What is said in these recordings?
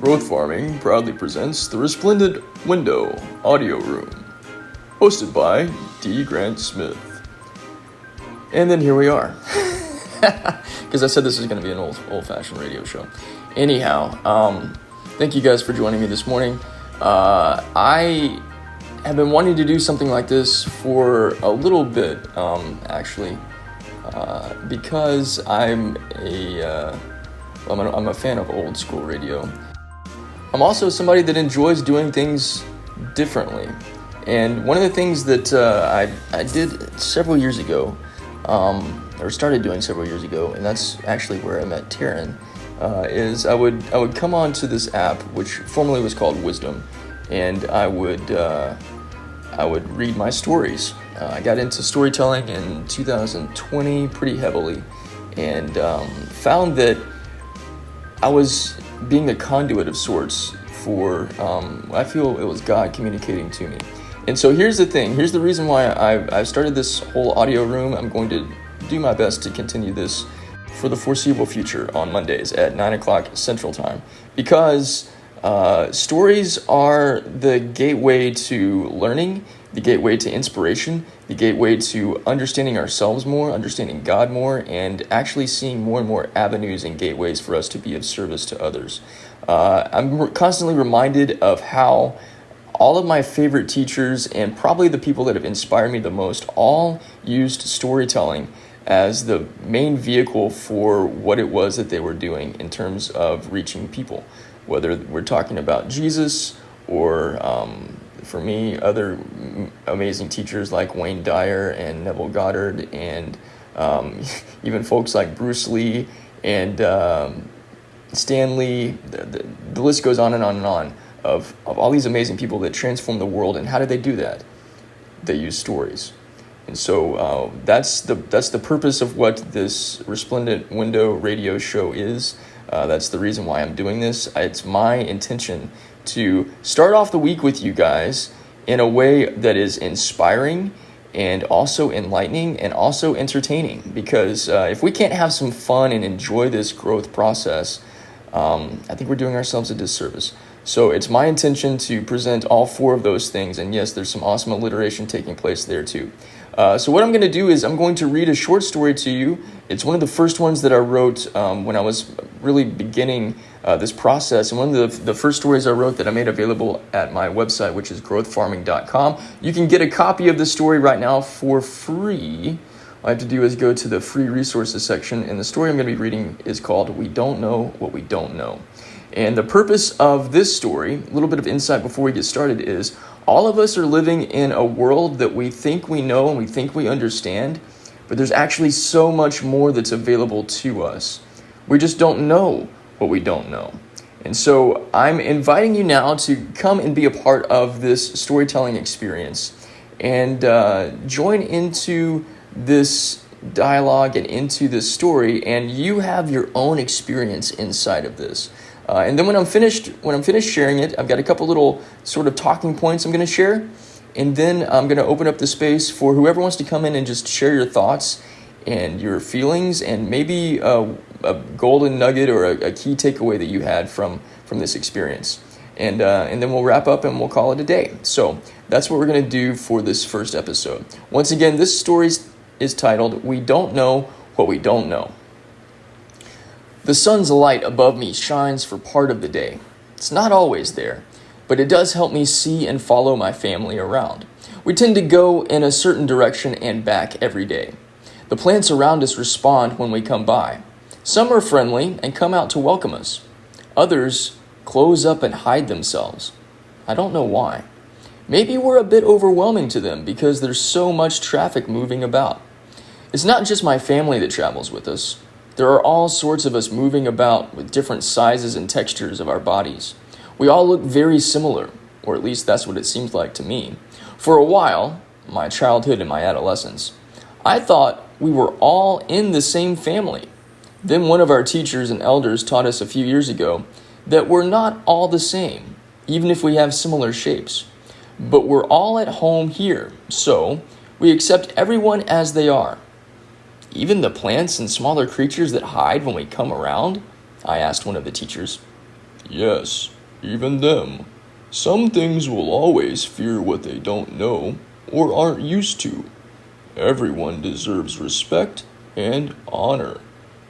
Growth Farming proudly presents the Resplendent Window Audio Room, hosted by D. Grant Smith. And then here we are, because I said this is going to be an old-fashioned radio show. Anyhow, thank you guys for joining me this morning. I have been wanting to do something like this for a little bit, actually, because I'm a fan of old school radio. I'm also somebody that enjoys doing things differently. And one of the things that I did several years ago, or started doing several years ago, and that's actually where I met Taryn, is I would come on to this app, which formerly was called Wisdom, and I would read my stories. I got into storytelling in 2020 pretty heavily, and found that I was being a conduit of sorts for, I feel it was God communicating to me. And so here's the thing, here's the reason why I've started this whole audio room. I'm going to do my best to continue this for the foreseeable future on Mondays at 9 o'clock Central Time, because stories are the gateway to learning, the gateway to inspiration, the gateway to understanding ourselves more, understanding God more, and actually seeing more and more avenues and gateways for us to be of service to others. I'm constantly reminded of how all of my favorite teachers, and probably the people that have inspired me the most, all used storytelling as the main vehicle for what it was that they were doing in terms of reaching people. Whether we're talking about Jesus or, for me, other amazing teachers like Wayne Dyer and Neville Goddard, and even folks like Bruce Lee and Stan Lee. The list goes on and on and on of all these amazing people that transform the world. And how did they do that? They use stories. And so that's the purpose of what this Resplendent Window radio show is. That's the reason why I'm doing this. It's my intention to start off the week with you guys in a way that is inspiring and also enlightening and also entertaining. Because if we can't have some fun and enjoy this growth process, I think we're doing ourselves a disservice. So it's my intention to present all four of those things. And yes, there's some awesome alliteration taking place there too. So what I'm going to do is I'm going to read a short story to you. It's one of the first ones that I wrote when I was really beginning this process. And one of the first stories I wrote that I made available at my website, which is growthfarming.com. You can get a copy of the story right now for free. All I have to do is go to the free resources section. And the story I'm going to be reading is called We Don't Know What We Don't Know. And the purpose of this story, a little bit of insight before we get started, is all of us are living in a world that we think we know and we think we understand, but there's actually so much more that's available to us. We just don't know what we don't know. And so I'm inviting you now to come and be a part of this storytelling experience and join into this dialogue and into this story, and you have your own experience inside of this. And then when I'm finished sharing it, I've got a couple little sort of talking points I'm going to share. And then I'm going to open up the space for whoever wants to come in and just share your thoughts and your feelings and maybe a golden nugget or a key takeaway that you had from this experience. And then we'll wrap up and we'll call it a day. So that's what we're going to do for this first episode. Once again, this story is titled, We Don't Know What We Don't Know. The sun's light above me shines for part of the day. It's not always there, but it does help me see and follow my family around. We tend to go in a certain direction and back every day. The plants around us respond when we come by. Some are friendly and come out to welcome us. Others close up and hide themselves. I don't know why. Maybe we're a bit overwhelming to them because there's so much traffic moving about. It's not just my family that travels with us. There are all sorts of us moving about with different sizes and textures of our bodies. We all look very similar, or at least that's what it seems like to me. For a while, my childhood and my adolescence, I thought we were all in the same family. Then one of our teachers and elders taught us a few years ago that we're not all the same, even if we have similar shapes. But we're all at home here, so we accept everyone as they are. Even the plants and smaller creatures that hide when we come around? I asked one of the teachers. Yes, Even them. Some things will always fear what they don't know or aren't used to. Everyone deserves respect and honor,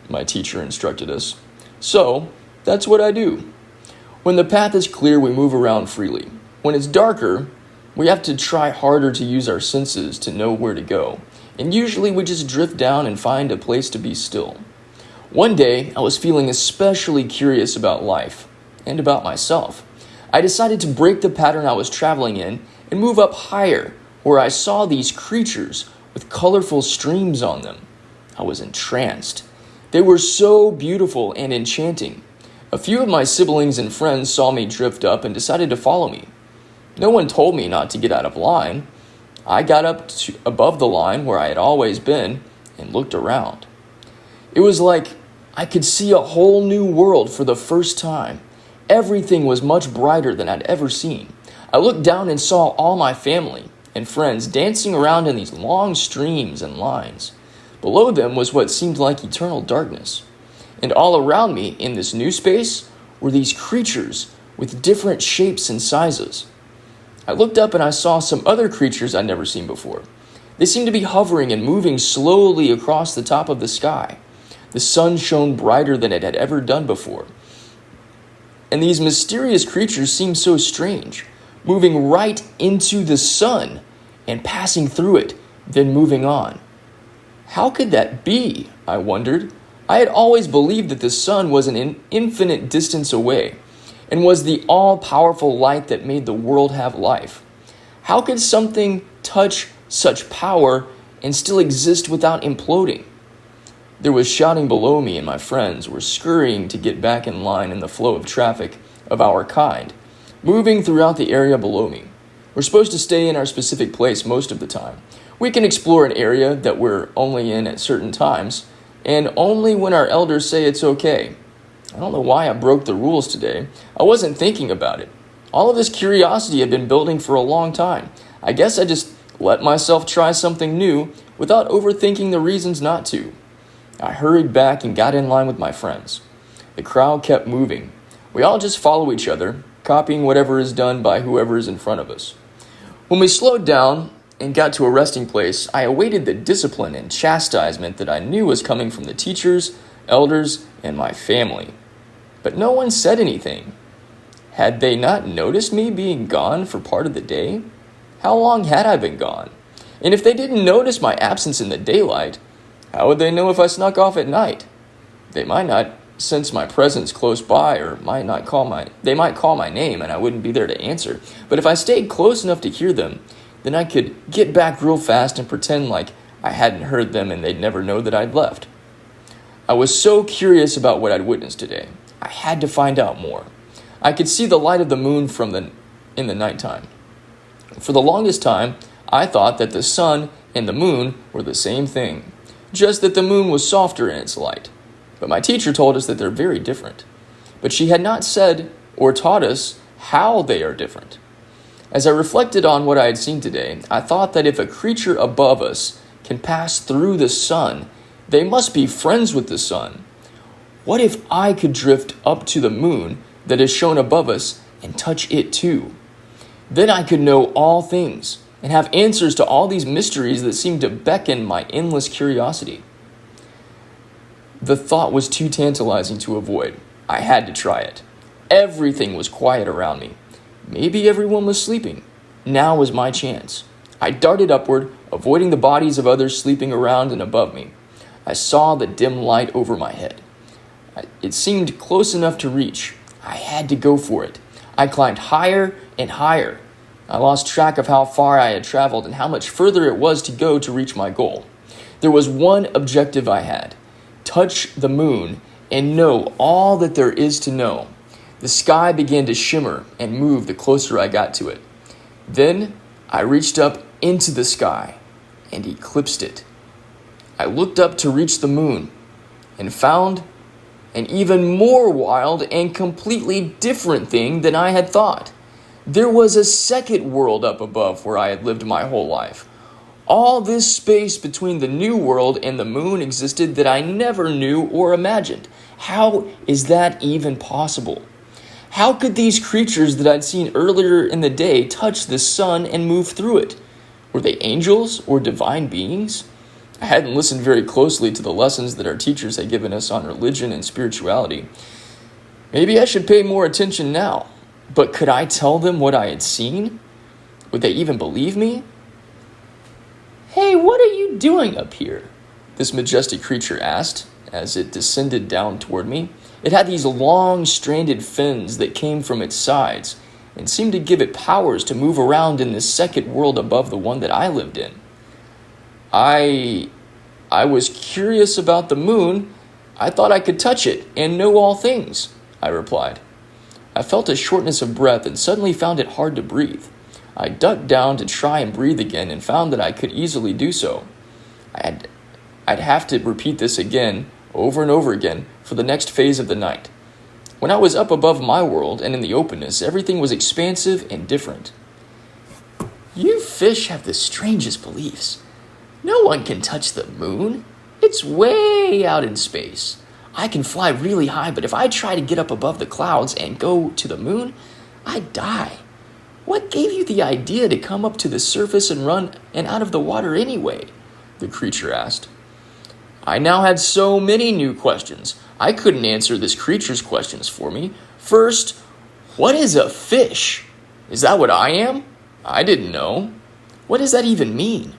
my teacher instructed us. So, that's what I do. When the path is clear, we move around freely. When it's darker, we have to try harder to use our senses to know where to go. And usually we just drift down and find a place to be still. One day, I was feeling especially curious about life and about myself. I decided to break the pattern I was traveling in and move up higher, where I saw these creatures with colorful streams on them. I was entranced. They were so beautiful and enchanting. A few of my siblings and friends saw me drift up and decided to follow me. No one told me not to get out of line. I got up above the line where I had always been and looked around. It was like I could see a whole new world for the first time. Everything was much brighter than I'd ever seen. I looked down and saw all my family and friends dancing around in these long streams and lines. Below them was what seemed like eternal darkness. And all around me in this new space were these creatures with different shapes and sizes. I looked up and I saw some other creatures I'd never seen before. They seemed to be hovering and moving slowly across the top of the sky. The sun shone brighter than it had ever done before. And these mysterious creatures seemed so strange, moving right into the sun and passing through it, then moving on. How could that be? I wondered. I had always believed that the sun was an infinite distance away and was the all-powerful light that made the world have life. How could something touch such power and still exist without imploding? There was shouting below me, and my friends were scurrying to get back in line in the flow of traffic of our kind, moving throughout the area below me. We're supposed to stay in our specific place most of the time. We can explore an area that we're only in at certain times, and only when our elders say it's okay. I don't know why I broke the rules today. I wasn't thinking about it. All of this curiosity had been building for a long time. I guess I just let myself try something new without overthinking the reasons not to. I hurried back and got in line with my friends. The crowd kept moving. We all just follow each other, copying whatever is done by whoever is in front of us. When we slowed down and got to a resting place, I awaited the discipline and chastisement that I knew was coming from the teachers, elders, and my family. But no one said anything. Had they not noticed me being gone for part of the day? How long had I been gone? And if they didn't notice my absence in the daylight, how would they know if I snuck off at night? They might not sense my presence close by, or they might call my name and I wouldn't be there to answer. But if I stayed close enough to hear them, then I could get back real fast and pretend like I hadn't heard them and they'd never know that I'd left. I was so curious about what I'd witnessed today. I had to find out more. I could see the light of the moon in the nighttime. For the longest time, I thought that the sun and the moon were the same thing, just that the moon was softer in its light. But my teacher told us that they're very different. But she had not said or taught us how they are different. As I reflected on what I had seen today, I thought that if a creature above us can pass through the sun, they must be friends with the sun. What if I could drift up to the moon that is shown above us and touch it too? Then I could know all things and have answers to all these mysteries that seem to beckon my endless curiosity. The thought was too tantalizing to avoid. I had to try it. Everything was quiet around me. Maybe everyone was sleeping. Now was my chance. I darted upward, avoiding the bodies of others sleeping around and above me. I saw the dim light over my head. It seemed close enough to reach. I had to go for it. I climbed higher and higher. I lost track of how far I had traveled and how much further it was to go to reach my goal. There was one objective I had: touch the moon and know all that there is to know. The sky began to shimmer and move the closer I got to it. Then I reached up into the sky and eclipsed it. I looked up to reach the moon and found an even more wild and completely different thing than I had thought. There was a second world up above where I had lived my whole life. All this space between the new world and the moon existed that I never knew or imagined. How is that even possible? How could these creatures that I'd seen earlier in the day touch the sun and move through it? Were they angels or divine beings? I hadn't listened very closely to the lessons that our teachers had given us on religion and spirituality. Maybe I should pay more attention now. But could I tell them what I had seen? Would they even believe me? "Hey, what are you doing up here?" this majestic creature asked as it descended down toward me. It had these long, stranded fins that came from its sides and seemed to give it powers to move around in this second world above the one that I lived in. I was curious about the moon. I thought I could touch it and know all things, I replied. I felt a shortness of breath and suddenly found it hard to breathe. I ducked down to try and breathe again and found that I could easily do so. I'd have to repeat this again, over and over again, for the next phase of the night. When I was up above my world and in the openness, everything was expansive and different. "You fish have the strangest beliefs. No one can touch the moon. It's way out in space. I can fly really high, but if I try to get up above the clouds and go to the moon, I'd die. What gave you the idea to come up to the surface and run and out of the water anyway?" the creature asked. I now had so many new questions. I couldn't answer this creature's questions for me. First, what is a fish? Is that what I am? I didn't know. What does that even mean?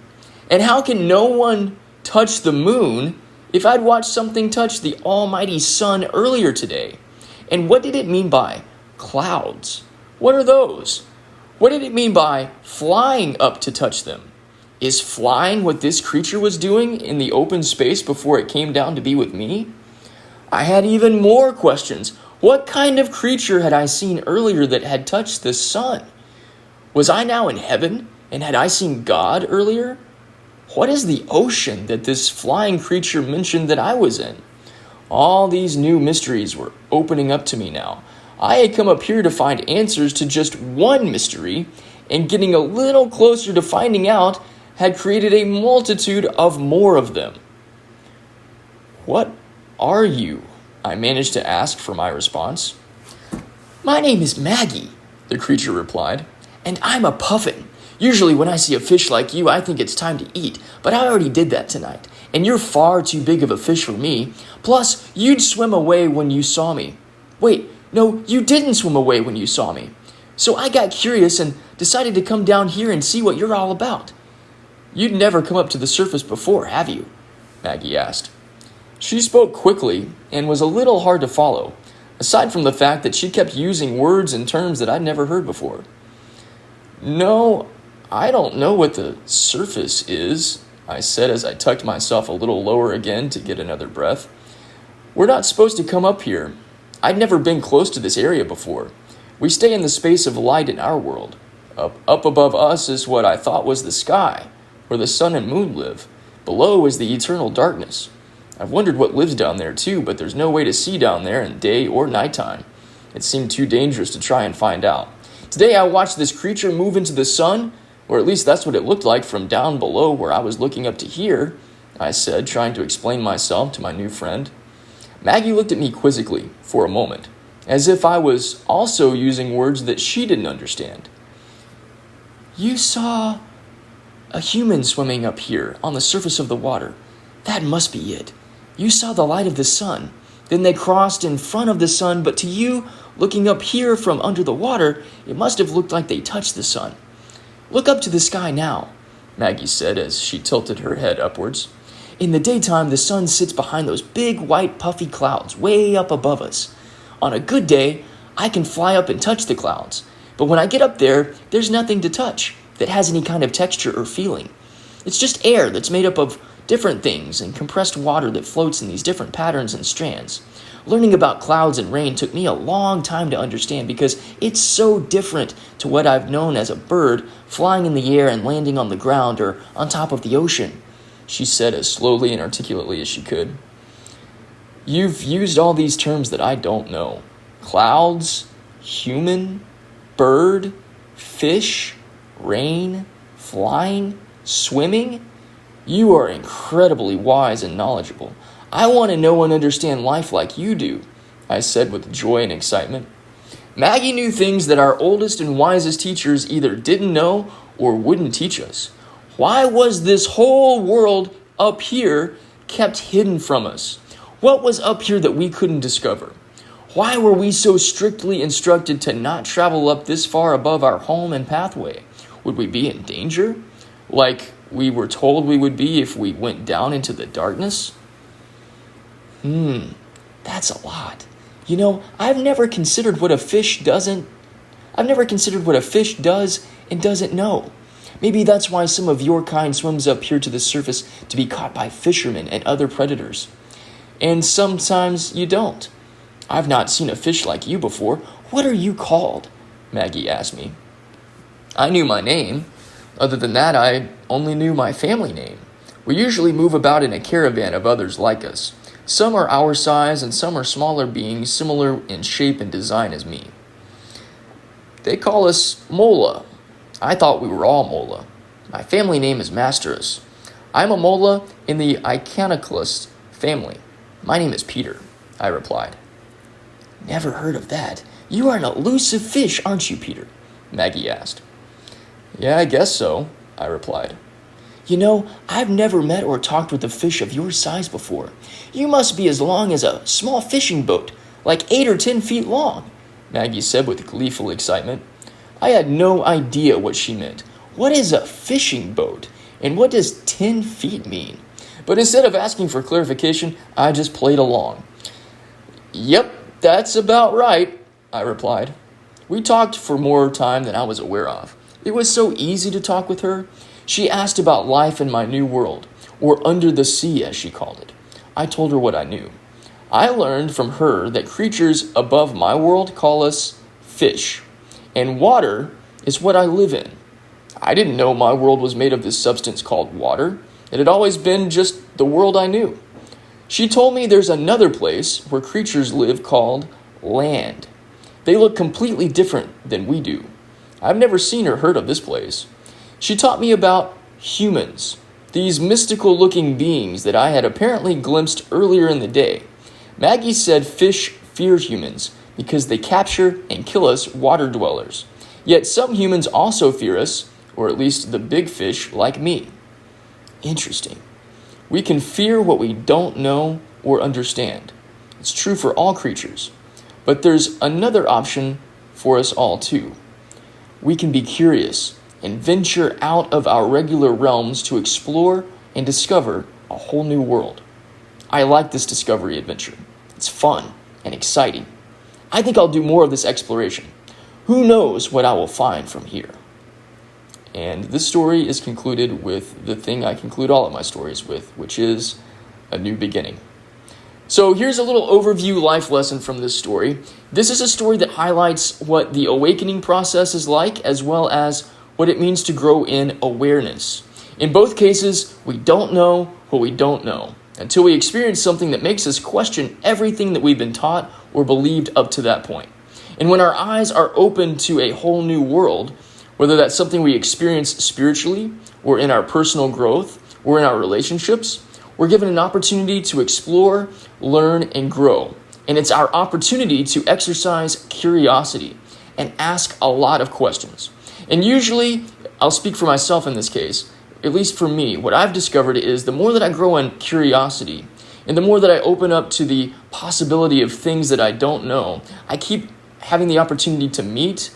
And how can no one touch the moon if I'd watched something touch the almighty sun earlier today? And what did it mean by clouds? What are those? What did it mean by flying up to touch them? Is flying what this creature was doing in the open space before it came down to be with me? I had even more questions. What kind of creature had I seen earlier that had touched the sun? Was I now in heaven, and had I seen God earlier? What is the ocean that this flying creature mentioned that I was in? All these new mysteries were opening up to me now. I had come up here to find answers to just one mystery, and getting a little closer to finding out had created a multitude of more of them. "What are you?" I managed to ask for my response. "My name is Maggie," the creature replied, "and I'm a puffin. Usually when I see a fish like you, I think it's time to eat, but I already did that tonight, and you're far too big of a fish for me. Plus, you'd swim away when you saw me. Wait, no, you didn't swim away when you saw me. So I got curious and decided to come down here and see what you're all about. You'd never come up to the surface before, have you?" Maggie asked. She spoke quickly and was a little hard to follow, aside from the fact that she kept using words and terms that I'd never heard before. "No, I don't know what the surface is," I said as I tucked myself a little lower again to get another breath. "We're not supposed to come up here. I'd never been close to this area before. We stay in the space of light in our world. Up above us is what I thought was the sky, where the sun and moon live. Below is the eternal darkness. I've wondered what lives down there too, but there's no way to see down there in day or nighttime. It seemed too dangerous to try and find out. Today I watched this creature move into the sun, or at least that's what it looked like from down below where I was looking up to here," I said, trying to explain myself to my new friend. Maggie looked at me quizzically for a moment, as if I was also using words that she didn't understand. "You saw a human swimming up here on the surface of the water. That must be it. You saw the light of the sun. Then they crossed in front of the sun, but to you, looking up here from under the water, it must have looked like they touched the sun. Look up to the sky now," Maggie said as she tilted her head upwards. "In the daytime, the sun sits behind those big white puffy clouds way up above us. On a good day, I can fly up and touch the clouds. But when I get up there, there's nothing to touch that has any kind of texture or feeling. It's just air that's made up of different things and compressed water that floats in these different patterns and strands. Learning about clouds and rain took me a long time to understand because it's so different to what I've known as a bird flying in the air and landing on the ground or on top of the ocean," she said as slowly and articulately as she could. "You've used all these terms that I don't know. Clouds, human, bird, fish, rain, flying, swimming. You are incredibly wise and knowledgeable. I want to know and understand life like you do," I said with joy and excitement. Maggie knew things that our oldest and wisest teachers either didn't know or wouldn't teach us. Why was this whole world up here kept hidden from us? What was up here that we couldn't discover? Why were we so strictly instructed to not travel up this far above our home and pathway? Would we be in danger, like we were told we would be if we went down into the darkness? That's a lot. I've never considered what a fish does and doesn't know. Maybe that's why some of your kind swims up here to the surface to be caught by fishermen and other predators. And sometimes you don't. I've not seen a fish like you before. What are you called? Maggie asked me. I knew my name. Other than that, I only knew my family name. We usually move about in a caravan of others like us. Some are our size and some are smaller beings similar in shape and design as me. They call us Mola. I thought we were all Mola. My family name is Masterus. I'm a Mola in the Iconoclast family. My name is Peter, I replied. Never heard of that. You are an elusive fish, aren't you, Peter? Maggie asked. Yeah, I guess so, I replied. I've never met or talked with a fish of your size before. You must be as long as a small fishing boat, like 8 or 10 feet long, Maggie said with gleeful excitement. I had no idea what she meant. What is a fishing boat? And what does 10 feet mean? But instead of asking for clarification, I just played along. Yep, that's about right, I replied. We talked for more time than I was aware of. It was so easy to talk with her. She asked about life in my new world, or under the sea as she called it. I told her what I knew. I learned from her that creatures above my world call us fish, and water is what I live in. I didn't know my world was made of this substance called water. It had always been just the world I knew. She told me there's another place where creatures live called land. They look completely different than we do. I've never seen or heard of this place. She taught me about humans, these mystical-looking beings that I had apparently glimpsed earlier in the day. Maggie said fish fear humans because they capture and kill us water dwellers. Yet some humans also fear us, or at least the big fish like me. Interesting. We can fear what we don't know or understand. It's true for all creatures. But there's another option for us all too. We can be curious and venture out of our regular realms to explore and discover a whole new world. I like this discovery adventure. It's fun and exciting. I think I'll do more of this exploration. Who knows what I will find from here? And this story is concluded with the thing I conclude all of my stories with, which is a new beginning. So here's a little overview life lesson from this story. This is a story that highlights what the awakening process is like, as well as what it means to grow in awareness. In both cases, we don't know what we don't know until we experience something that makes us question everything that we've been taught or believed up to that point. And when our eyes are open to a whole new world, whether that's something we experience spiritually or in our personal growth or in our relationships, we're given an opportunity to explore, learn, and grow. And it's our opportunity to exercise curiosity and ask a lot of questions. And usually, I'll speak for myself in this case, at least for me, what I've discovered is the more that I grow in curiosity and the more that I open up to the possibility of things that I don't know, I keep having the opportunity to meet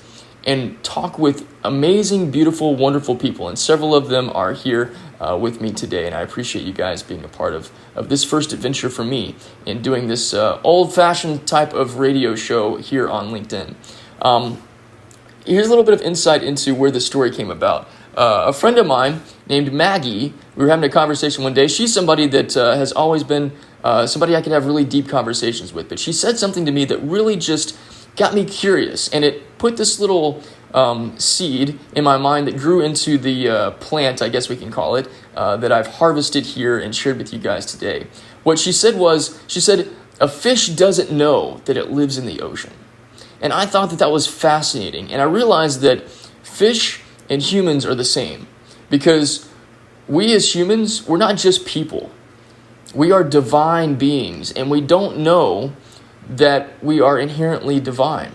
and talk with amazing, beautiful, wonderful people. And several of them are here with me today. And I appreciate you guys being a part of this first adventure for me in doing this old-fashioned type of radio show here on LinkedIn. Here's a little bit of insight into where the story came about. A friend of mine named Maggie, we were having a conversation one day. She's somebody that has always been somebody I could have really deep conversations with. But she said something to me that really just got me curious. And it put this little seed in my mind that grew into the plant, I guess we can call it, that I've harvested here and shared with you guys today. What she said was, a fish doesn't know that it lives in the ocean. And I thought that was fascinating. And I realized that fish and humans are the same. Because we as humans, we're not just people. We are divine beings. And we don't know that we are inherently divine.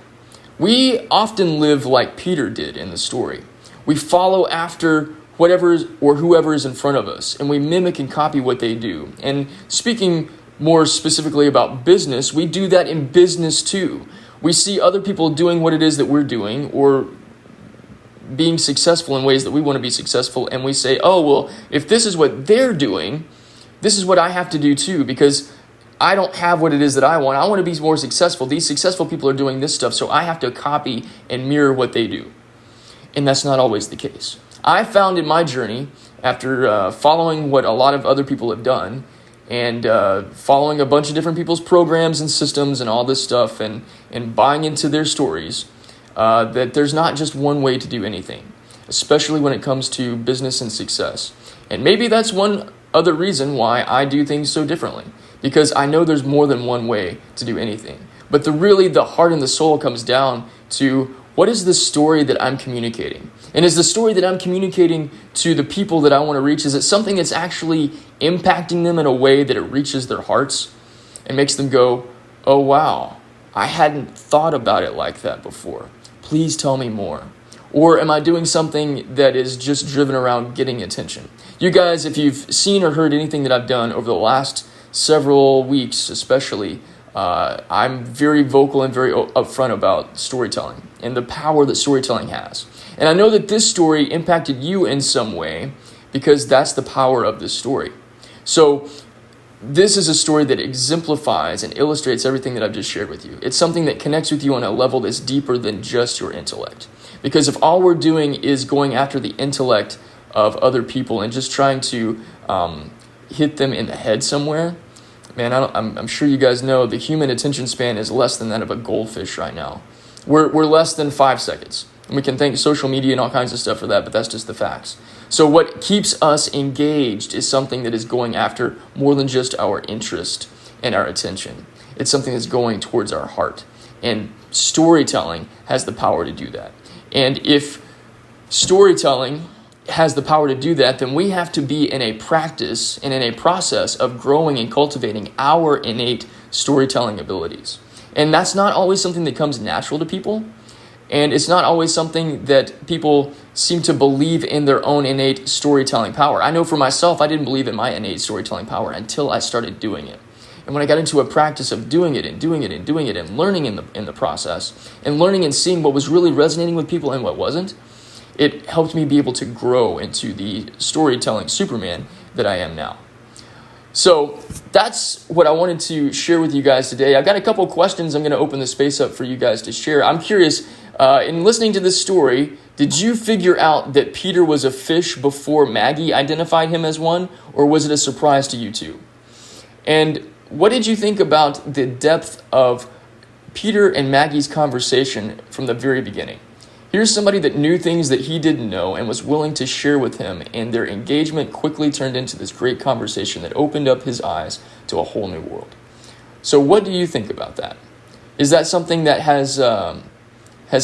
We often live like Peter did in the story. We follow after whatever or whoever is in front of us, and we mimic and copy what they do. And speaking more specifically about business, we do that in business too. We see other people doing what it is that we're doing, or being successful in ways that we want to be successful, and we say, oh, well, if this is what they're doing, this is what I have to do too, because I don't have what it is that I want. I want to be more successful. These successful people are doing this stuff, so I have to copy and mirror what they do. And that's not always the case. I found in my journey, after following what a lot of other people have done, and following a bunch of different people's programs and systems and all this stuff, and buying into their stories, that there's not just one way to do anything, especially when it comes to business and success. And maybe that's one other reason why I do things so differently, because I know there's more than one way to do anything. But the heart and the soul comes down to, what is the story that I'm communicating? And is the story that I'm communicating to the people that I want to reach, is it something that's actually impacting them in a way that it reaches their hearts and makes them go, oh wow, I hadn't thought about it like that before. Please tell me more. Or am I doing something that is just driven around getting attention? You guys, if you've seen or heard anything that I've done over the last several weeks especially, I'm very vocal and very upfront about storytelling and the power that storytelling has. And I know that this story impacted you in some way, because that's the power of this story. So this is a story that exemplifies and illustrates everything that I've just shared with you. It's something that connects with you on a level that's deeper than just your intellect. Because if all we're doing is going after the intellect of other people and just trying to hit them in the head somewhere, man, I'm sure you guys know the human attention span is less than that of a goldfish right now. We're less than 5 seconds. And we can thank social media and all kinds of stuff for that, but that's just the facts. So what keeps us engaged is something that is going after more than just our interest and our attention. It's something that's going towards our heart. And storytelling has the power to do that. And if storytelling has the power to do that, then we have to be in a practice and in a process of growing and cultivating our innate storytelling abilities. And that's not always something that comes natural to people. And it's not always something that people seem to believe in their own innate storytelling power. I know for myself, I didn't believe in my innate storytelling power until I started doing it. And when I got into a practice of doing it and doing it and doing it and learning in the process, and learning and seeing what was really resonating with people and what wasn't, it helped me be able to grow into the storytelling Superman that I am now. So that's what I wanted to share with you guys today. I've got a couple questions I'm going to open the space up for you guys to share. I'm curious, in listening to this story, did you figure out that Peter was a fish before Maggie identified him as one, or was it a surprise to you too? And what did you think about the depth of Peter and Maggie's conversation from the very beginning? Here's somebody that knew things that he didn't know and was willing to share with him, and their engagement quickly turned into this great conversation that opened up his eyes to a whole new world. So what do you think about that? Is that something that has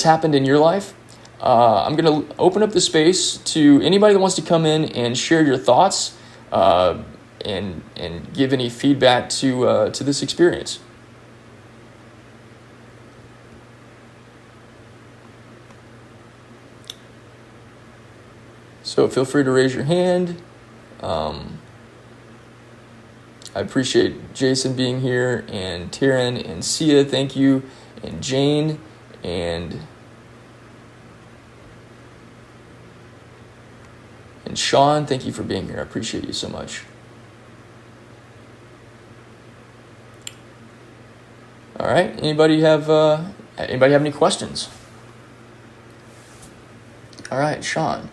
happened in your life? I'm going to open up the space to anybody that wants to come in and share your thoughts and give any feedback to this experience. So feel free to raise your hand. I appreciate Jason being here, and Taryn and Sia, thank you, and Jane, and Sean, thank you for being here. I appreciate you so much. All right, anybody have any questions? All right, Sean.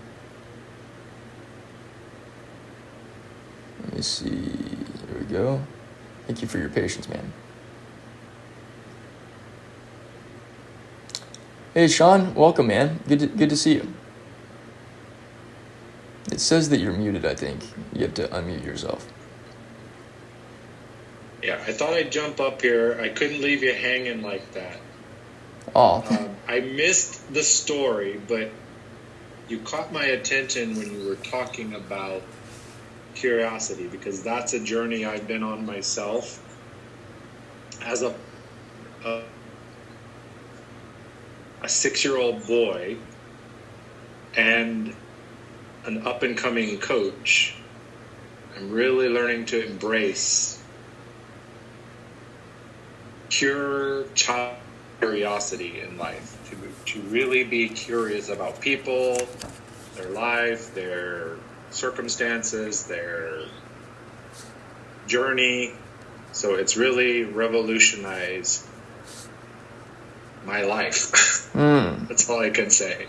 Let me see. There we go. Thank you for your patience, man. Hey, Sean. Welcome, man. Good to see you. It says that you're muted, I think. You have to unmute yourself. Yeah, I thought I'd jump up here. I couldn't leave you hanging like that. Oh. I missed the story, but you caught my attention when you were talking about curiosity, because that's a journey I've been on myself as a a 6-year-old boy and an up-and-coming coach, I'm really learning to embrace pure child curiosity in life, to really be curious about people, their life, their circumstances, their journey. So it's really revolutionized my life. That's all I can say.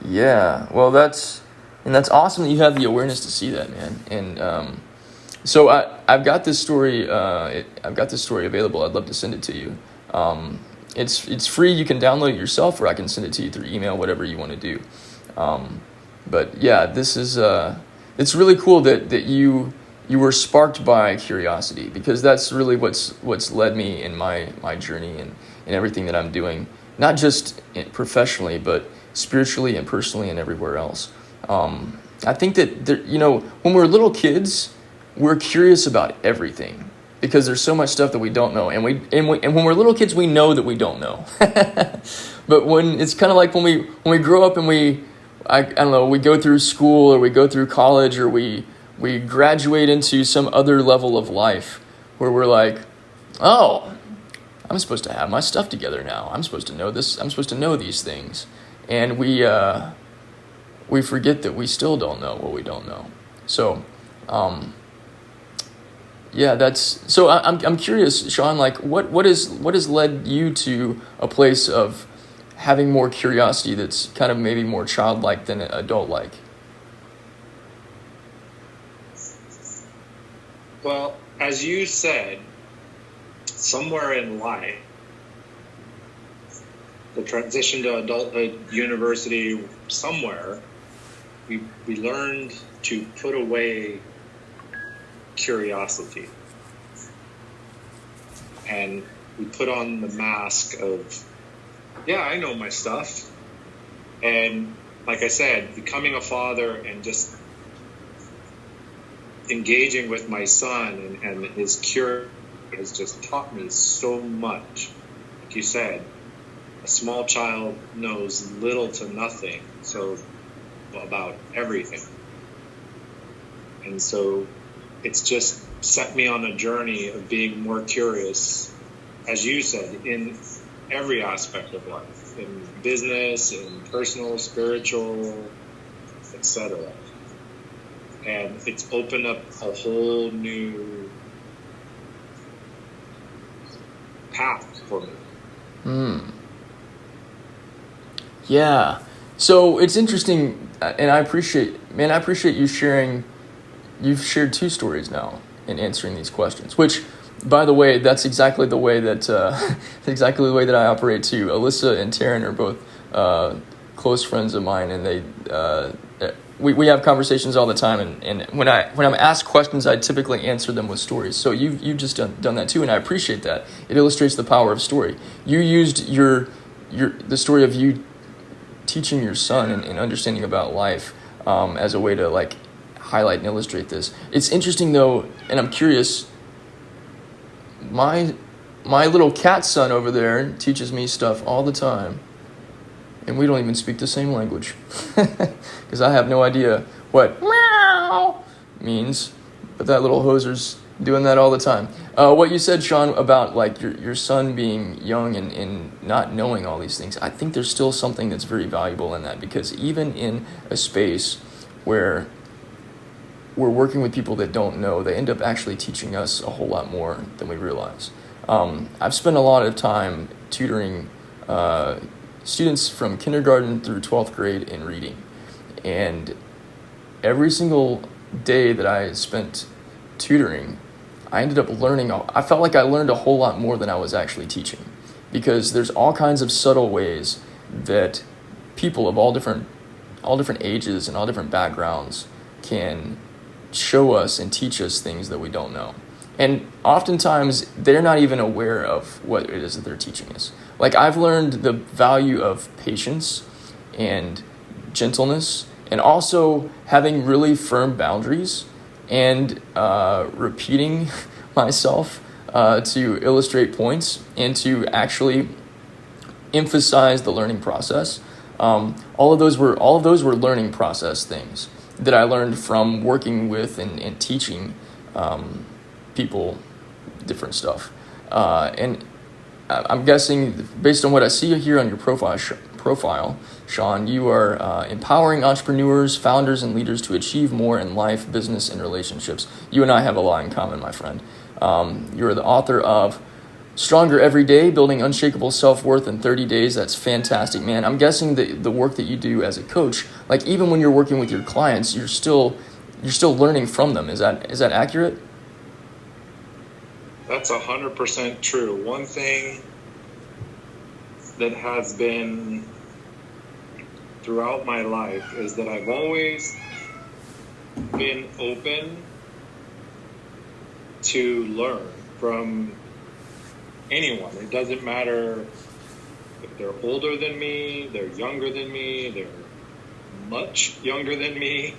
Yeah, well, that's awesome that you have the awareness to see that, man. And so I've got this story. I've got this story available. I'd love to send it to you. It's free. You can download it yourself, or I can send it to you through email, whatever you want to do. But yeah, this is it's really cool that you were sparked by curiosity, because that's really what's led me in my journey and everything that I'm doing, not just professionally, but spiritually and personally and everywhere else. I think that when we're little kids, we're curious about everything because there's so much stuff that we don't know, and when we're little kids, we know that we don't know. But when it's kind of like when we grow up and I don't know, we go through school or we go through college or we graduate into some other level of life where we're like, oh, I'm supposed to have my stuff together now. I'm supposed to know this. I'm supposed to know these things. And we forget that we still don't know what we don't know. So, so I'm curious, Sean, like what has led you to a place of having more curiosity that's kind of maybe more childlike than adult-like? Well, as you said, somewhere in life, the transition to adulthood, university, somewhere, we learned to put away curiosity. And we put on the mask of, yeah, I know my stuff. And like I said, becoming a father and just engaging with my son and his curiosity has just taught me so much. Like you said, a small child knows little to nothing about everything. And so it's just set me on a journey of being more curious, as you said, in every aspect of life, in business, in personal, spiritual, etc. And it's opened up a whole new path for me. Yeah. So it's interesting, and I appreciate you sharing. You've shared 2 stories now in answering these questions, which, by the way, that's exactly the way that I operate too. Alyssa and Taryn are both close friends of mine, and we have conversations all the time. And when I'm asked questions, I typically answer them with stories. So you've just done that too, and I appreciate that. It illustrates the power of story. You used the story of you teaching your son and understanding about life as a way to like highlight and illustrate this. It's interesting though, and I'm curious. My little cat son over there teaches me stuff all the time, and we don't even speak the same language because I have no idea what meow means, but that little hoser's doing that all the time. What you said, Sean, about like your son being young and not knowing all these things, I think there's still something that's very valuable in that, because even in a space where we're working with people that don't know, they end up actually teaching us a whole lot more than we realize. I've spent a lot of time tutoring students from kindergarten through 12th grade in reading. And every single day that I spent tutoring, I ended up learning, I felt like I learned a whole lot more than I was actually teaching, because there's all kinds of subtle ways that people of all different ages and all different backgrounds can show us and teach us things that we don't know. And oftentimes they're not even aware of what it is that they're teaching us. Like, I've learned the value of patience and gentleness, and also having really firm boundaries and repeating myself to illustrate points, and to actually emphasize the learning process. All of those were learning process things that I learned from working with and teaching people different stuff. And I'm guessing, based on what I see here on your profile, Sean, you are empowering entrepreneurs, founders, and leaders to achieve more in life, business, and relationships. You and I have a lot in common, my friend. You're the author of Stronger Every Day, Building Unshakable Self-Worth in 30 Days. That's fantastic, man. I'm guessing that the work that you do as a coach, like even when you're working with your clients, you're still learning from them. Is that accurate? That's 100% true. One thing that has been throughout my life is that I've always been open to learn from anyone. It doesn't matter if they're older than me, they're younger than me, they're much younger than me.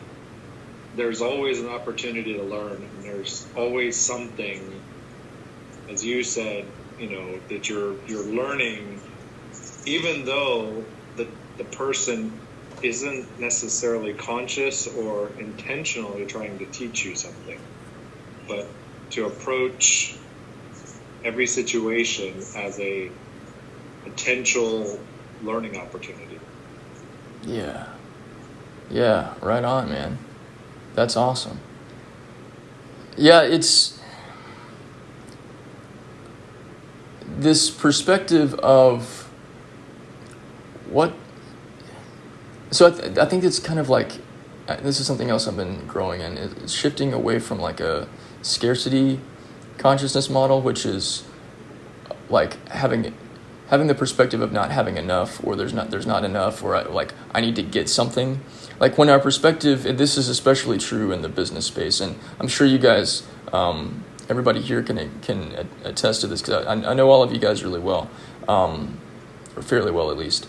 There's always an opportunity to learn, and there's always something, as you said, that you're learning, even though the person isn't necessarily conscious or intentionally trying to teach you something, but to approach every situation as a potential learning opportunity. Yeah, right on, man. That's awesome. Yeah, it's this perspective of what. So I think it's kind of like, this is something else I've been growing in, is shifting away from like a scarcity consciousness model, which is like having the perspective of not having enough, or there's not enough, or I need to get something. Like when our perspective, and this is especially true in the business space, and I'm sure you guys, everybody here can attest to this, because I know all of you guys really well, or fairly well at least.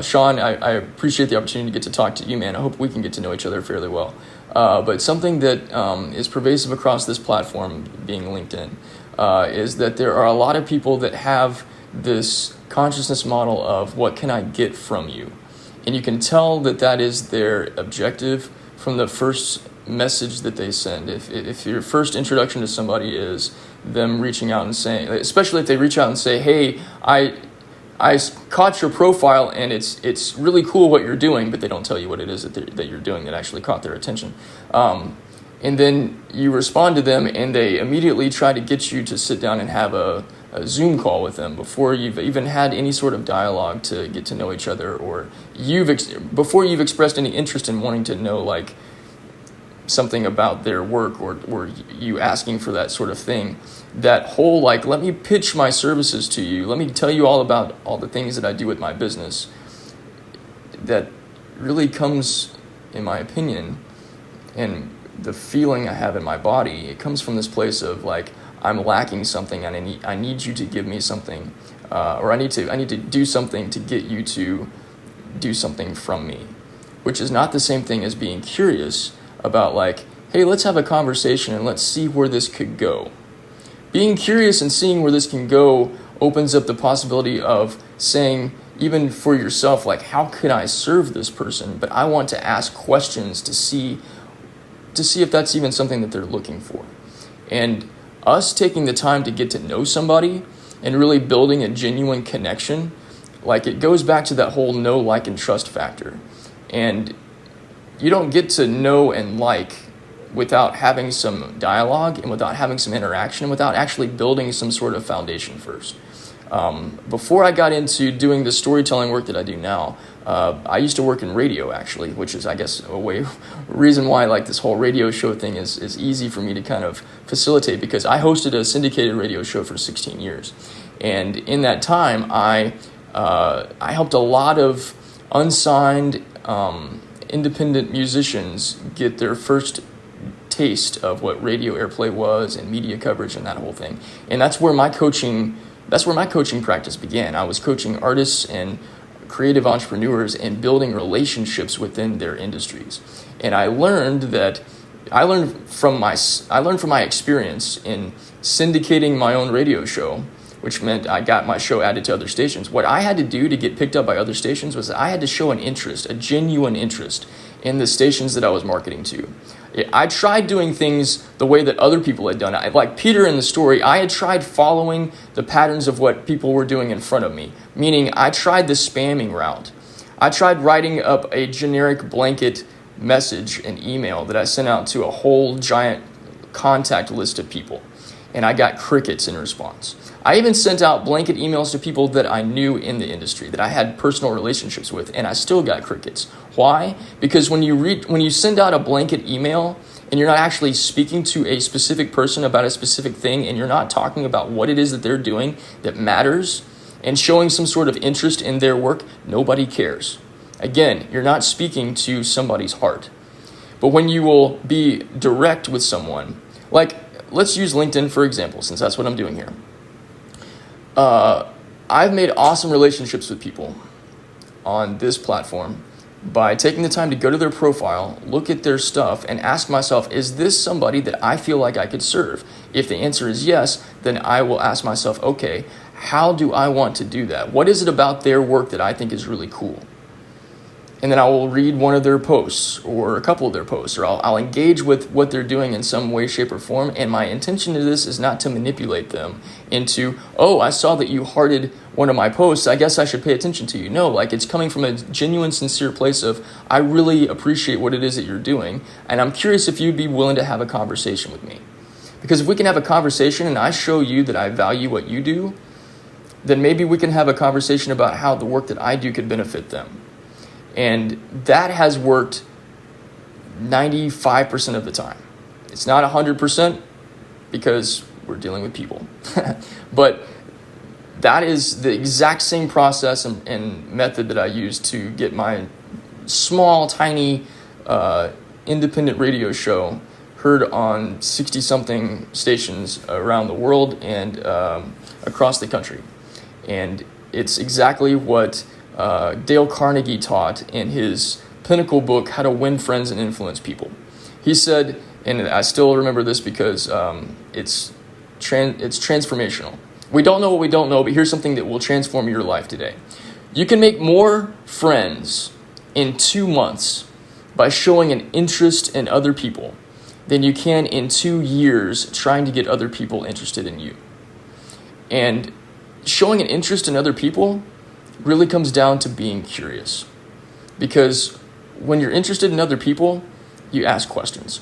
Sean, I appreciate the opportunity to get to talk to you, man. I hope we can get to know each other fairly well. But something that is pervasive across this platform, being LinkedIn, is that there are a lot of people that have this consciousness model of what can I get from you? And you can tell that is their objective from the first message that they send. If your first introduction to somebody is them reaching out and saying, especially if they reach out and say, hey, I caught your profile and it's really cool what you're doing, but they don't tell you what it is that you're doing that actually caught their attention. And then you respond to them and they immediately try to get you to sit down and have a Zoom call with them before you've even had any sort of dialogue to get to know each other, or before you've expressed any interest in wanting to know like something about their work, or you asking for that sort of thing. That whole like, let me pitch my services to you, let me tell you all about all the things that I do with my business, that really comes, in my opinion, and the feeling I have in my body, it comes from this place of like, I'm lacking something and I need you to give me something, or I need to do something to get you to do something from me, which is not the same thing as being curious about like, hey, let's have a conversation and let's see where this could go. Being curious and seeing where this can go opens up the possibility of saying, even for yourself, like, how could I serve this person? But I want to ask questions to see if that's even something that they're looking for. And us taking the time to get to know somebody and really building a genuine connection, like, it goes back to that whole know, like, and trust factor. And you don't get to know and like without having some dialogue and without having some interaction and without actually building some sort of foundation first. Before I got into doing the storytelling work that I do now, I used to work in radio, actually, which is, I guess, a reason why like this whole radio show thing is easy for me to kind of facilitate, because I hosted a syndicated radio show for 16 years. And in that time, I helped a lot of unsigned independent musicians get their first taste of what radio airplay was and media coverage and that whole thing. And that's where my coaching practice began. I was coaching artists and creative entrepreneurs and building relationships within their industries. And I learned from my experience in syndicating my own radio show, which meant I got my show added to other stations. What I had to do to get picked up by other stations was I had to show an interest, a genuine interest in the stations that I was marketing to. I tried doing things the way that other people had done it. Like Peter in the story, I had tried following the patterns of what people were doing in front of me, meaning I tried the spamming route. I tried writing up a generic blanket message and email that I sent out to a whole giant contact list of people, and I got crickets in response. I even sent out blanket emails to people that I knew in the industry, that I had personal relationships with, and I still got crickets. Why? Because when you send out a blanket email and you're not actually speaking to a specific person about a specific thing, and you're not talking about what it is that they're doing that matters and showing some sort of interest in their work, nobody cares. Again, you're not speaking to somebody's heart. But when you will be direct with someone, like let's use LinkedIn for example, since that's what I'm doing here. I've made awesome relationships with people on this platform by taking the time to go to their profile, look at their stuff, and ask myself, is this somebody that I feel like I could serve? If the answer is yes, then I will ask myself, okay, how do I want to do that? What is it about their work that I think is really cool? And then I will read one of their posts or a couple of their posts, or I'll engage with what they're doing in some way, shape, or form. And my intention to this is not to manipulate them into, oh, I saw that you hearted one of my posts, I guess I should pay attention to you. No, like it's coming from a genuine, sincere place of, I really appreciate what it is that you're doing, and I'm curious if you'd be willing to have a conversation with me. Because if we can have a conversation and I show you that I value what you do, then maybe we can have a conversation about how the work that I do could benefit them. And that has worked 95% of the time. It's not 100% because we're dealing with people. But that is the exact same process and method that I use to get my small, tiny, independent radio show heard on 60-something stations around the world and across the country. And it's exactly what Dale Carnegie taught in his pinnacle book, How to Win Friends and Influence People. He said, and I still remember this because it's transformational. We don't know what we don't know, but here's something that will transform your life today. You can make more friends in 2 months by showing an interest in other people than you can in 2 years trying to get other people interested in you. And showing an interest in other people really comes down to being curious. Because when you're interested in other people, you ask questions.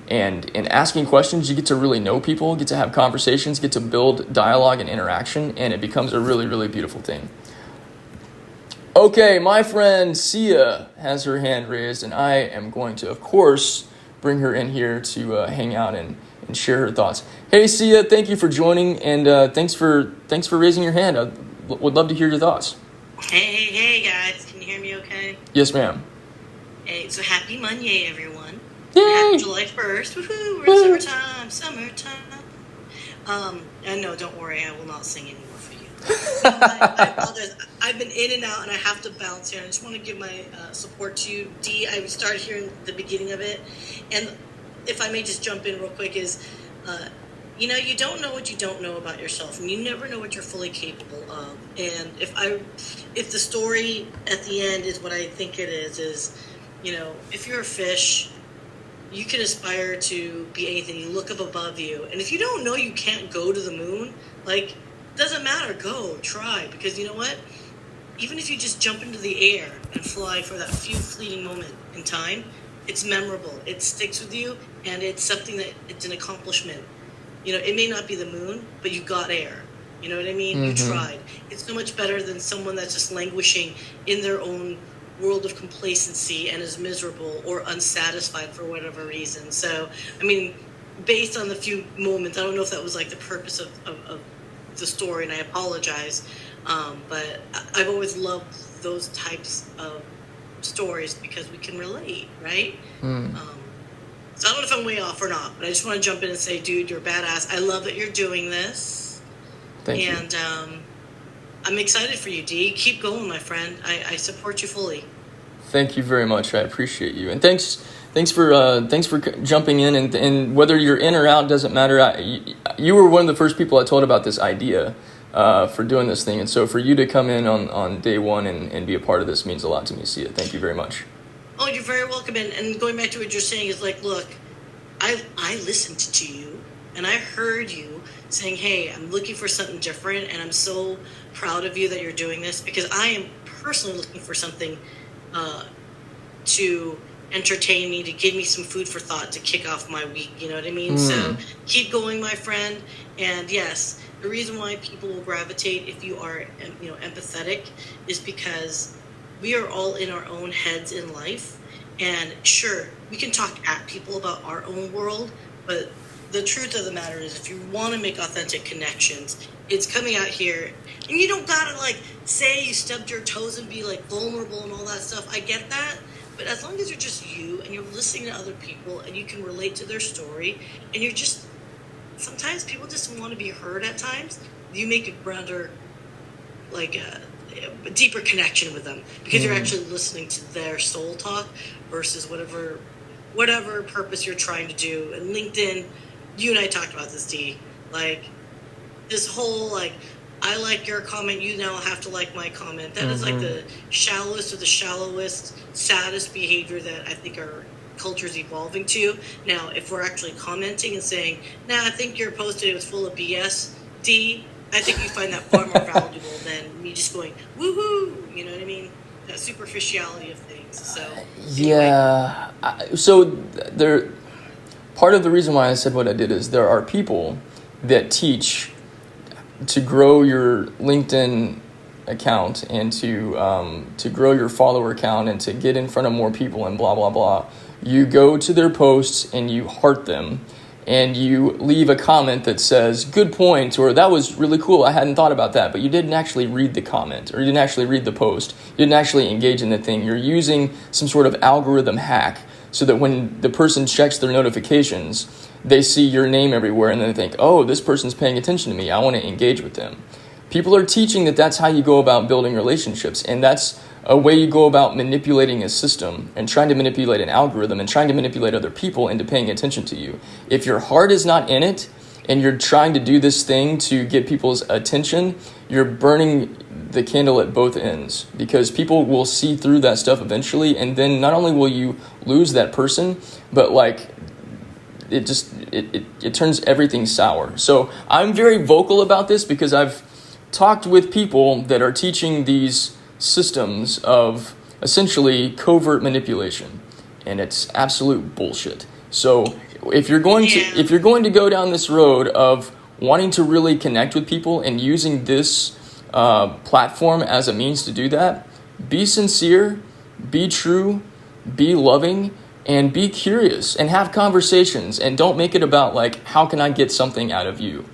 And in asking questions, you get to really know people, get to have conversations, get to build dialogue and interaction, and it becomes a really, really beautiful thing. Okay, my friend Sia has her hand raised, and I am going to, of course, bring her in here to hang out and share her thoughts. Hey, Sia, thank you for joining, and thanks for raising your hand. I would love to hear your thoughts. Hey, guys. Can you hear me okay? Yes, ma'am. Hey, so happy Monday, everyone. Yay! Happy July 1st. Woohoo! We're in summertime. And no, don't worry. I will not sing anymore for you. I apologize. I've been in and out, and I have to bounce here. I just want to give my support to you. Dee, I started hearing the beginning of it. And if I may just jump in real quick is, you don't know what you don't know about yourself, and you never know what you're fully capable of. And if the story at the end is what I think it is, if you're a fish, you can aspire to be anything. You look up above you. And if you don't know you can't go to the moon, doesn't matter. Go, try. Because you know what? Even if you just jump into the air and fly for that few fleeting moment in time, it's memorable. It sticks with you, and it's something that it's an accomplishment. It may not be the moon, but you got air. You know what I mean? Mm-hmm. You tried. It's so much better than someone that's just languishing in their own world of complacency and is miserable or unsatisfied for whatever reason. So, based on the few moments, I don't know if that was the purpose of the story, and I apologize. But I've always loved those types of stories because we can relate, right? Mm. So I don't know if I'm way off or not, but I just want to jump in and say, dude, you're badass. I love that you're doing this. Thank you. And I'm excited for you, Dee. Keep going, my friend. I support you fully. Thank you very much. I appreciate you. And thanks for jumping in. And whether you're in or out doesn't matter. You were one of the first people I told about this idea for doing this thing. And so for you to come in on day one and be a part of this means a lot to me, Sia. Thank you very much. Oh, you're very welcome. And going back to what you're saying is like, look, I listened to you and I heard you saying, hey, I'm looking for something different, and I'm so proud of you that you're doing this, because I am personally looking for something to entertain me, to give me some food for thought to kick off my week. You know what I mean? So keep going, my friend. And yes, the reason why people will gravitate if you are, empathetic, is because we are all in our own heads in life. And sure, we can talk at people about our own world, but the truth of the matter is, if you want to make authentic connections, it's coming out here. And you don't gotta say you stubbed your toes and be vulnerable and all that stuff. I get that. But as long as you're just you and you're listening to other people and you can relate to their story, and you're just, sometimes people just want to be heard at times, you make a grander, a deeper connection with them, because you're actually listening to their soul talk versus whatever purpose you're trying to do. And LinkedIn, you and I talked about this, D, this whole I like your comment, you now have to like my comment. That is the shallowest of the shallowest, saddest behavior that I think our culture's evolving to. Now, if we're actually commenting and saying, I think your post today was full of BS, D, I think you find that far more valuable than me just going, woohoo, you know what I mean? That superficiality of things. So yeah. So part of the reason why I said what I did is there are people that teach to grow your LinkedIn account and to grow your follower count and to get in front of more people and blah, blah, blah. You go to their posts and you heart them and you leave a comment that says, good point, or that was really cool, I hadn't thought about that, but you didn't actually read the comment, or you didn't actually read the post, you didn't actually engage in the thing. You're using some sort of algorithm hack so that when the person checks their notifications, they see your name everywhere and they think, oh, this person's paying attention to me, I want to engage with them. People are teaching that that's how you go about building relationships, and that's a way you go about manipulating a system and trying to manipulate an algorithm and trying to manipulate other people into paying attention to you. If your heart is not in it and you're trying to do this thing to get people's attention, you're burning the candle at both ends, because people will see through that stuff eventually, and then not only will you lose that person, but it turns everything sour. So I'm very vocal about this because I've talked with people that are teaching these systems of essentially covert manipulation, and it's absolute bullshit. So if you're going to go down this road of wanting to really connect with people and using this platform as a means to do that, be sincere, be true, be loving, and be curious and have conversations, and don't make it about how can I get something out of you.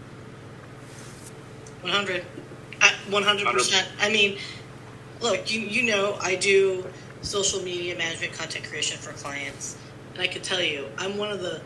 100%. I mean, look, you know I do social media management, content creation for clients, and I can tell you, I'm one of the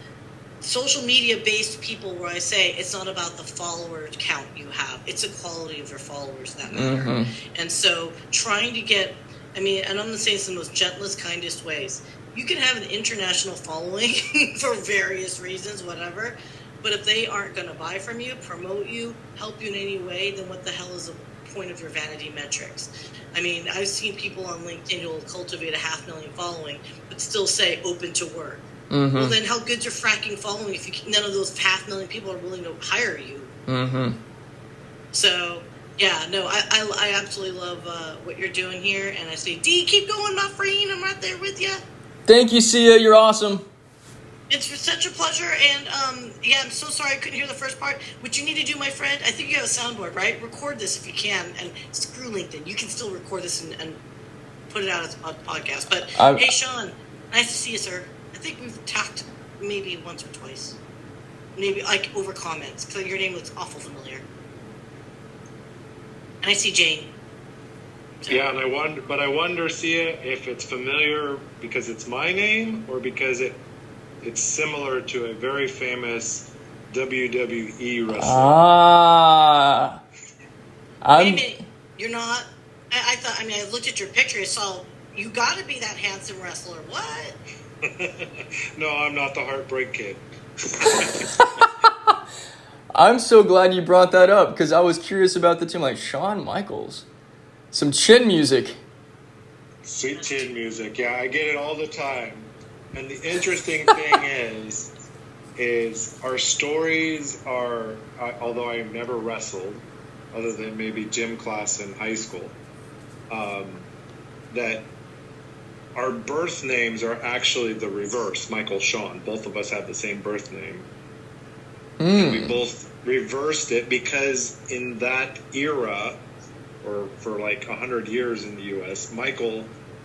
social media based people where I say it's not about the follower count you have, it's the quality of your followers that matter. And so trying to get, and I'm saying this in the most gentlest, kindest ways. You can have an international following for various reasons, whatever, but if they aren't going to buy from you, promote you, help you in any way, then what the hell is the point of your vanity metrics? I've seen people on LinkedIn who will cultivate a 500,000 following, but still say open to work. Well, then how good's your fracking following if none of those 500,000 people are willing to hire you? So, yeah, no, I absolutely love what you're doing here, and I say, D, keep going, my friend, I'm right there with you. Thank you, Sia, you're awesome. It's such a pleasure, and I'm so sorry I couldn't hear the first part. What you need to do, my friend, I think you have a soundboard, right? Record this if you can, and screw LinkedIn. You can still record this and put it out as a podcast. But hey, Sean, nice to see you, sir. I think we've talked maybe once or twice, maybe over comments, because your name looks awful familiar. And I see Jane. So. Yeah, and I wonder, Sia, if it's familiar because it's my name or because it's similar to a very famous WWE wrestler. Wait a minute, you're not? I thought, I looked at your picture, I saw, you gotta be that handsome wrestler. What? No, I'm not the Heartbreak Kid. I'm so glad you brought that up because I was curious about the team. Like Shawn Michaels, some chin music. Sweet chin music, yeah, I get it all the time. And the interesting thing is our stories are, although I've never wrestled, other than maybe gym class in high school, that our birth names are actually the reverse. Michael, Shawn, both of us have the same birth name. And we both reversed it because in that era, or for like 100 years in the U.S., Michael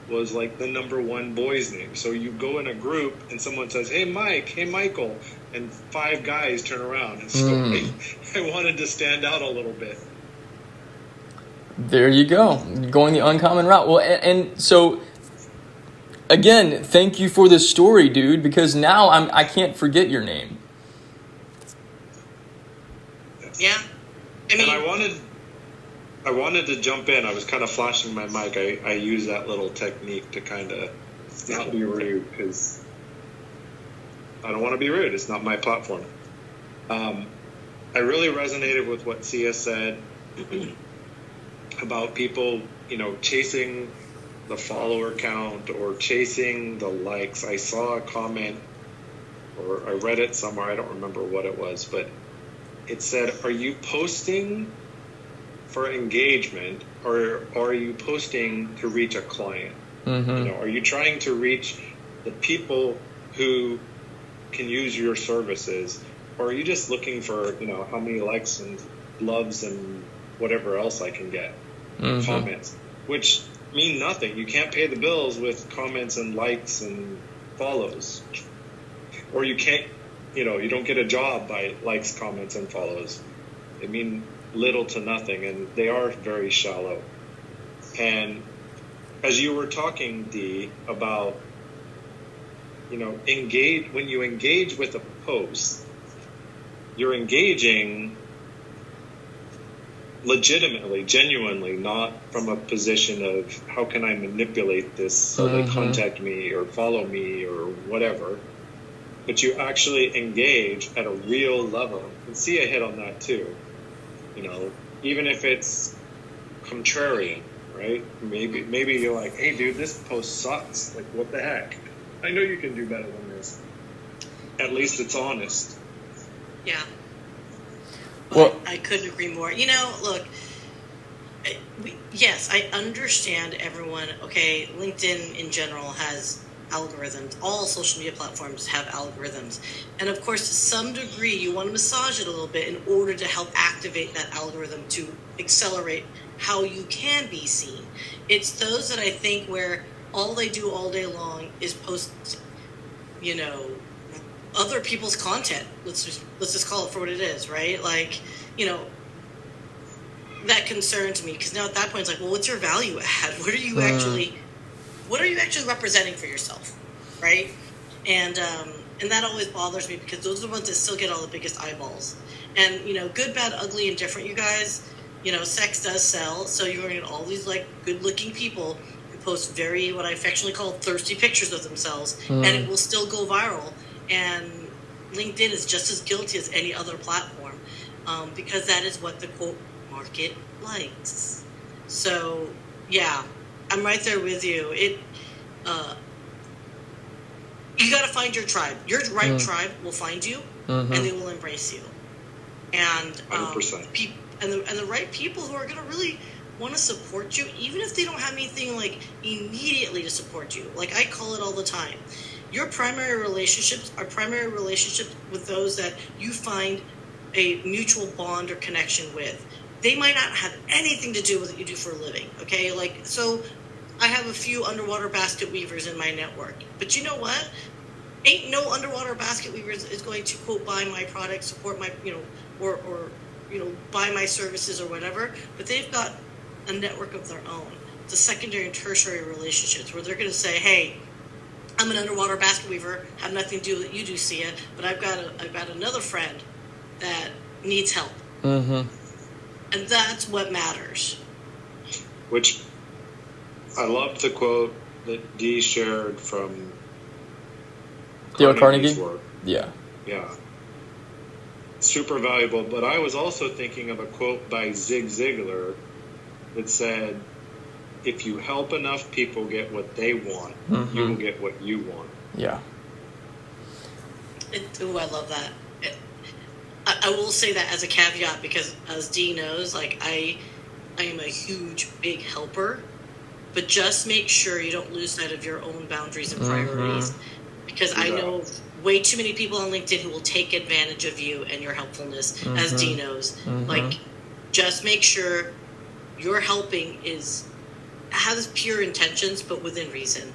was like the number one boy's name. So you go in a group and someone says, "Hey, Mike," "Hey, Michael," and 5 guys turn around. And so I wanted to stand out a little bit. There you go, going the uncommon route. Well, and so, again, thank you for the story, dude, because now I can't forget your name. Yeah. I mean, and I wanted to jump in. I was kind of flashing my mic. I use that little technique to kind of not be rude because I don't want to be rude. It's not my platform. I really resonated with what Sia said about people, chasing the follower count or chasing the likes. I saw a comment, or I read it somewhere. I don't remember what it was, but it said, "Are you posting for engagement, or are you posting to reach a client? Are you trying to reach the people who can use your services, or are you just looking for how many likes and loves and whatever else I can get, comments, which mean nothing. You can't pay the bills with comments and likes and follows, or you can't, you don't get a job by likes, comments, and follows. They mean little to nothing, and they are very shallow. And as you were talking, Dee, about engage, when you engage with a post, you're engaging legitimately, genuinely, not from a position of how can I manipulate this so they contact me or follow me or whatever, but you actually engage at a real level. And Sia hit on that too. Even if it's contrarian, right? Maybe you're like, "Hey, dude, this post sucks. Like, what the heck? I know you can do better than this." At least it's honest. Yeah. Well, I couldn't agree more. Look, yes, I understand everyone. Okay, LinkedIn in general has algorithms. All social media platforms have algorithms. And of course, to some degree, you want to massage it a little bit in order to help activate that algorithm to accelerate how you can be seen. It's those that I think where all they do all day long is post, other people's content. Let's just call it for what it is, right? Like, that concerns me, because now at that point it's like, well, what's your value add? What are you actually representing for yourself, right? And that always bothers me, because those are the ones that still get all the biggest eyeballs. And good, bad, ugly, and different, you guys. Sex does sell, so you're going to get all these like good-looking people who post very, what I affectionately call, thirsty pictures of themselves, and it will still go viral. And LinkedIn is just as guilty as any other platform, because that is what the quote market likes. So yeah, I'm right there with you. You got to find your tribe. Your right tribe will find you, and they will embrace you. And 100%. And the right people who are going to really want to support you, even if they don't have anything like immediately to support you. Like I call it all the time. Your primary relationships are primary relationships with those that you find a mutual bond or connection with. They might not have anything to do with what you do for a living, okay? Like, so I have a few underwater basket weavers in my network. But you know what? Ain't no underwater basket weavers is going to, quote, buy my product, support my, or buy my services or whatever. But they've got a network of their own. The secondary and tertiary relationships where they're going to say, "Hey, I'm an underwater basket weaver, have nothing to do with what you do, Sia, but I've got another friend that needs help." And that's what matters. Which I love the quote that Dee shared from Dale Carnegie? work. Yeah. Yeah. super valuable. But I was also thinking of a quote by Zig Ziglar that said, if you help enough people get what they want, you will get what you want. Yeah. I love that. I will say that as a caveat, because as Dee knows, like I am a huge, big helper, but just make sure you don't lose sight of your own boundaries and priorities, because I know way too many people on LinkedIn who will take advantage of you and your helpfulness, as Dee knows. Like, just make sure your helping has pure intentions, but within reason.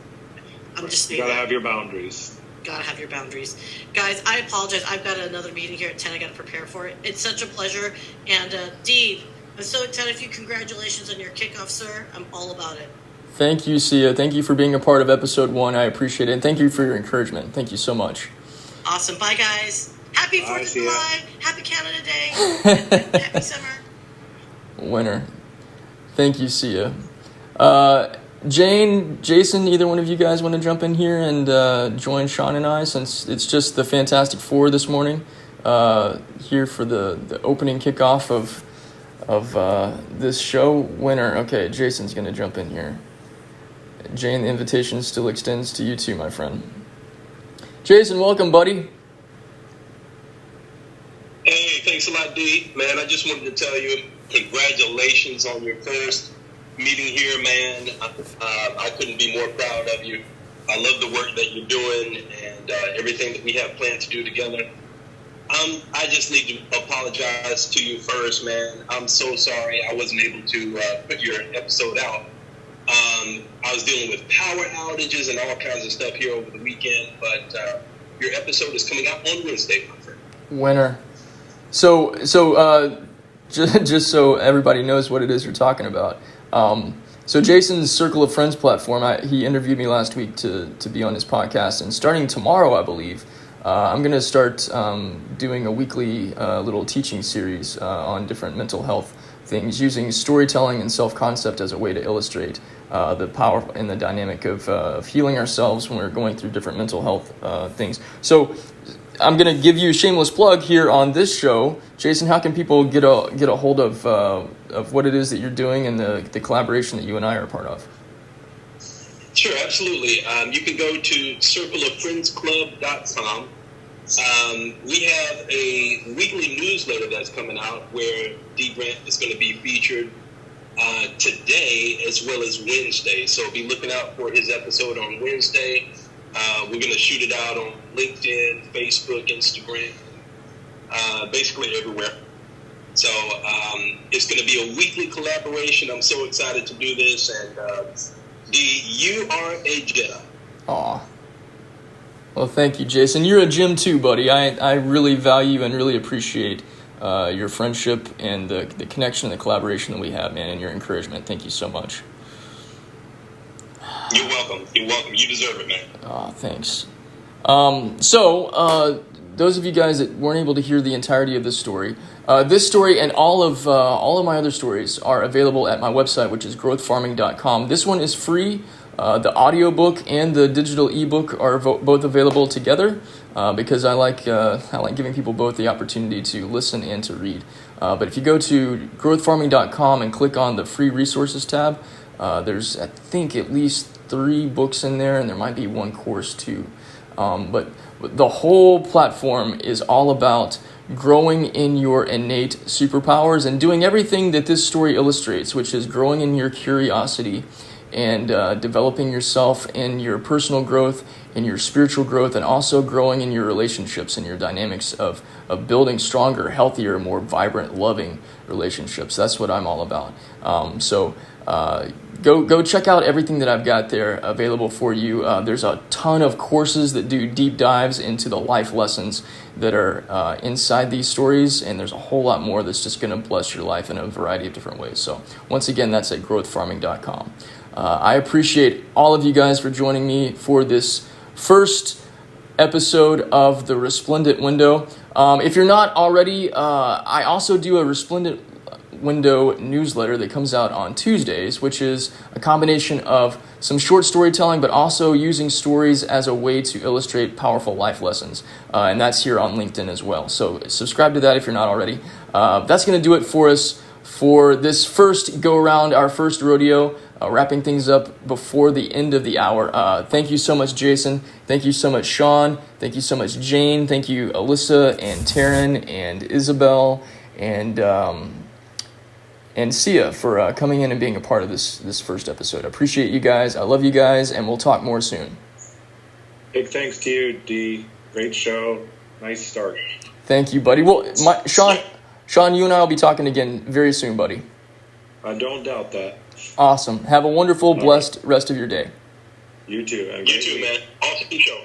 I'm just saying, you gotta have your boundaries. Gotta have your boundaries. Guys, I apologize. I've got another meeting here at 10. I gotta prepare for it. It's such a pleasure. And Dee, I'm so excited for you. Congratulations on your kickoff, sir. I'm all about it. Thank you, Sia. Thank you for being a part of episode 1. I appreciate it. And thank you for your encouragement. Thank you so much. Awesome. Bye, guys. Happy 4th of July. Happy Canada Day. Happy summer. Winner. Thank you, Sia. Jane, Jason, either one of you guys want to jump in here and join Sean and I, since it's just the Fantastic Four this morning, here for the opening kickoff of this show. Winner. Okay, Jason's going to jump in here. Jane, the invitation still extends to you too, my friend. Jason, welcome, buddy. Hey, thanks a lot, D. Man, I just wanted to tell you, congratulations on your first meeting here, man. I couldn't be more proud of you. I love the work that you're doing and everything that we have planned to do together. I just need to apologize to you first, man. I'm so sorry I wasn't able to put your episode out. I was dealing with power outages and all kinds of stuff here over the weekend, but your episode is coming out on Wednesday, my friend. Winner. So just so everybody knows what it is you're talking about. So Jason's Circle of Friends platform, he interviewed me last week to be on his podcast, and starting tomorrow, I believe, I'm going to start doing a weekly little teaching series on different mental health things, using storytelling and self-concept as a way to illustrate the power and the dynamic of healing ourselves when we're going through different mental health things. So I'm going to give you a shameless plug here on this show. Jason, how can people get a hold of what it is that you're doing and the collaboration that you and I are a part of? Sure, absolutely. You can go to circleoffriendsclub.com. We have a weekly newsletter that's coming out where D. Grant is going to be featured today as well as Wednesday. So be looking out for his episode on Wednesday. We're going to shoot it out on LinkedIn, Facebook, Instagram, basically everywhere. So it's going to be a weekly collaboration. I'm so excited to do this. And you are a Jedi. Aw. Well, thank you, Jason. You're a gem too, buddy. I really value and really appreciate your friendship and the connection and the collaboration that we have, man, and your encouragement. Thank you so much. You're welcome. You're welcome. You deserve it, man. Oh, thanks. So those of you guys that weren't able to hear the entirety of this story and all of my other stories are available at my website, which is growthfarming.com. This one is free. The audiobook and the digital ebook are both available together because I like giving people both the opportunity to listen and to read. But if you go to growthfarming.com and click on the free resources tab, there's, I think, at least 3 books in there, and there might be 1 course too. But the whole platform is all about growing in your innate superpowers and doing everything that this story illustrates, which is growing in your curiosity and developing yourself in your personal growth, in your spiritual growth, and also growing in your relationships and your dynamics of building stronger, healthier, more vibrant, loving relationships. That's what I'm all about. Go check out everything that I've got there available for you. There's a ton of courses that do deep dives into the life lessons that are inside these stories, and there's a whole lot more that's just going to bless your life in a variety of different ways. So once again, that's at growthfarming.com. I appreciate all of you guys for joining me for this first episode of the Resplendent Window. If you're not already, I also do a Resplendent window newsletter that comes out on Tuesdays, which is a combination of some short storytelling, but also using stories as a way to illustrate powerful life lessons. And that's here on LinkedIn as well. So subscribe to that if you're not already. That's going to do it for us for this first go around, our first rodeo, wrapping things up before the end of the hour. Thank you so much, Jason. Thank you so much, Sean. Thank you so much, Jane. Thank you, Alyssa and Taryn and Isabel and Sia for coming in and being a part of this first episode. I appreciate you guys. I love you guys, and we'll talk more soon. Big thanks to you, D. Great show. Nice start. Thank you, buddy. Well, Sean, you and I will be talking again very soon, buddy. I don't doubt that. Awesome. Have a wonderful, blessed rest of your day. You too. You too, man. Awesome show.